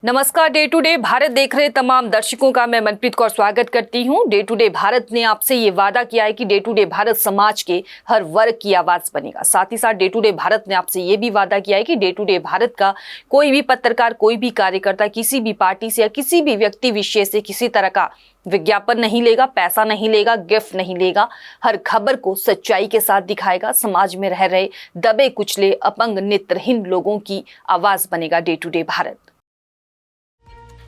नमस्कार। Day to day Bharat देख रहे तमाम दर्शकों का मैं मनप्रीत कौर स्वागत करती हूं। डे टू डे भारत ने आपसे ये वादा किया है कि डे टू डे भारत समाज के हर वर्ग की आवाज बनेगा। साथ ही साथ डे टू डे भारत ने आपसे ये भी वादा किया है कि डे टू डे भारत का कोई भी पत्रकार, कोई भी कार्यकर्ता किसी भी पार्टी से या किसी भी व्यक्ति विशेष से किसी तरह का विज्ञापन नहीं लेगा, पैसा नहीं लेगा, गिफ्ट नहीं लेगा। हर खबर को सच्चाई के साथ दिखाएगा। समाज में रह रहे दबे कुचले, अपंग, नेत्रहीन लोगों की आवाज बनेगा डे टू डे भारत।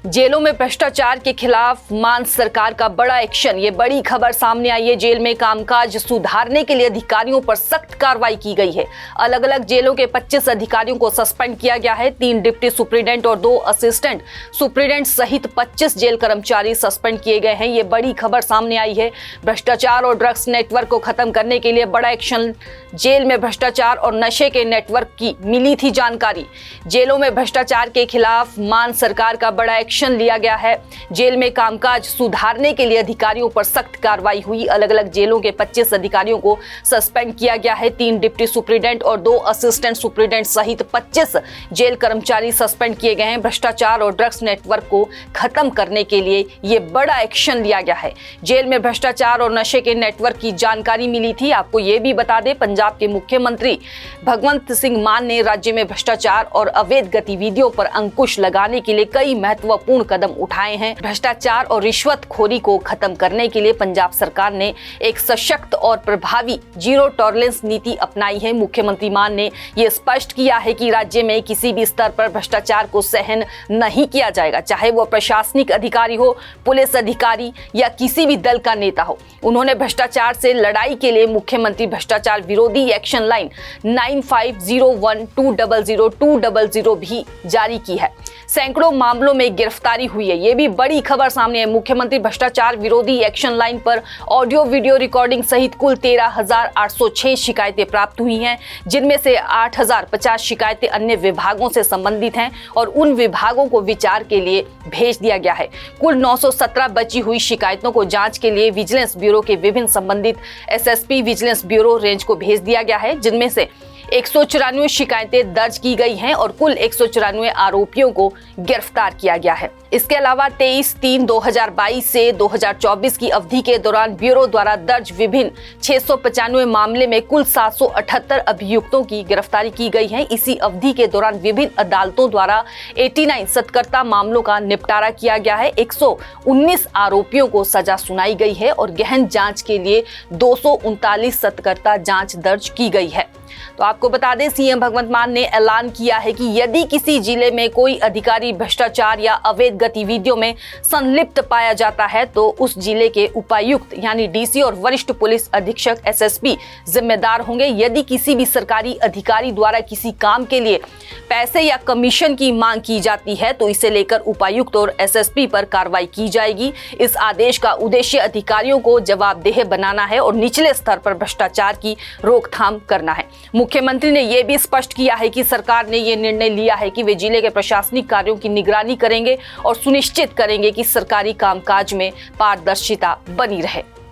जेलों में भ्रष्टाचार के खिलाफ मान सरकार का बड़ा एक्शन। ये बड़ी खबर सामने आई है। जेल में कामकाज सुधारने के लिए अधिकारियों पर सख्त कार्रवाई की गई है। अलग अलग जेलों के 25 अधिकारियों को सस्पेंड किया गया है। 3 डिप्टी सुप्रीडेंट और 2 असिस्टेंट सुप्रीडेंट सहित 25 जेल कर्मचारी सस्पेंड किए गए हैं। ये बड़ी खबर सामने आई है। भ्रष्टाचार और ड्रग्स नेटवर्क को खत्म करने के लिए बड़ा एक्शन। जेल में भ्रष्टाचार और नशे के नेटवर्क की मिली थी जानकारी। जेलों में भ्रष्टाचार के खिलाफ मान सरकार का बड़ा एक्शन लिया गया है। जेल में कामकाज सुधारने के लिए अधिकारियों पर सख्त कार्रवाई हुई। अलग अलग जेलों के 25 अधिकारियों को सस्पेंड किया गया है। 3 डिप्टी सुप्रीडेंट और 2 असिस्टेंट सुप्रीडेंट सहित 25 जेल कर्मचारी सस्पेंड किए गए हैं। भ्रष्टाचार और ड्रग्स नेटवर्क को खत्म करने के लिए ये बड़ा एक्शन लिया गया है। जेल में भ्रष्टाचार और नशे के नेटवर्क की जानकारी मिली थी। आपको ये भी बता दें, पंजाब के मुख्यमंत्री भगवंत सिंह मान ने राज्य में भ्रष्टाचार और अवैध गतिविधियों पर अंकुश लगाने के लिए कई महत्वपूर्ण कदम उठाए हैं। भ्रष्टाचार और रिश्वतखोरी को खत्म करने के लिए पंजाब सरकार ने एक सशक्त और प्रभावी जीरो टॉलरेंस नीति अपनाई है। मुख्यमंत्री मान ने यह स्पष्ट किया है कि राज्य में किसी भी स्तर पर भ्रष्टाचार को सहन नहीं किया जाएगा, चाहे वो प्रशासनिक अधिकारी हो, पुलिस अधिकारी या किसी भी दल का नेता हो। उन्होंने भ्रष्टाचार से लड़ाई के लिए मुख्यमंत्री भ्रष्टाचार विरोधी एक्शन लाइन 9501200200 भी जारी की है। सैकड़ों मामलों में गिरफ्तारी हुई है। ये भी बड़ी खबर सामने है। मुख्यमंत्री भ्रष्टाचार विरोधी एक्शन लाइन पर ऑडियो वीडियो रिकॉर्डिंग सहित कुल 13,806 शिकायतें प्राप्त हुई हैं, जिनमें से 8,050 शिकायतें अन्य विभागों से संबंधित हैं और उन विभागों को विचार के लिए भेज दिया गया है। कुल 917 बची हुई शिकायतों को जांच के लिए विजिलेंस ब्यूरो के विभिन्न संबंधित एसएसपी विजिलेंस ब्यूरो रेंज को भेज दिया गया है, जिनमें से 194 शिकायतें दर्ज की गई हैं और कुल 194 आरोपियों को गिरफ्तार किया गया है। इसके अलावा 23/3/2022 से 2024 की अवधि के दौरान ब्यूरो द्वारा दर्ज विभिन्न 695 मामले में कुल 778 अभियुक्तों की गिरफ्तारी की गई है। इसी अवधि के दौरान विभिन्न अदालतों द्वारा 89 सत्कर्ता मामलों का निपटारा किया गया है। 119 आरोपियों को सजा सुनाई गई है और गहन जांच के लिए 239 सत्कर्ता जांच दर्ज की गई है। तो आपको बता दें, सीएम भगवंत मान ने ऐलान किया है कि यदि किसी जिले में कोई अधिकारी भ्रष्टाचार या अवैध गतिविधियों में संलिप्त पाया जाता है तो उस जिले के उपायुक्त यानी डीसी और वरिष्ठ पुलिस अधीक्षक एसएसपी जिम्मेदार होंगे। यदि किसी भी सरकारी अधिकारी द्वारा किसी काम के लिए पैसे या कमीशन की मांग की जाती है तो इसे लेकर उपायुक्त और एसएसपी पर कार्रवाई की जाएगी। इस आदेश का उद्देश्य अधिकारियों को जवाबदेह बनाना है और निचले स्तर पर भ्रष्टाचार की रोकथाम करना है। मुख्यमंत्री ने यह भी स्पष्ट किया है कि सरकार ने यह निर्णय लिया है कि वे जिले के प्रशासनिक कार्यों की निगरानी करेंगे और सुनिश्चित करेंगे कि सरकारी कामकाज में पारदर्शिता बनी रहे।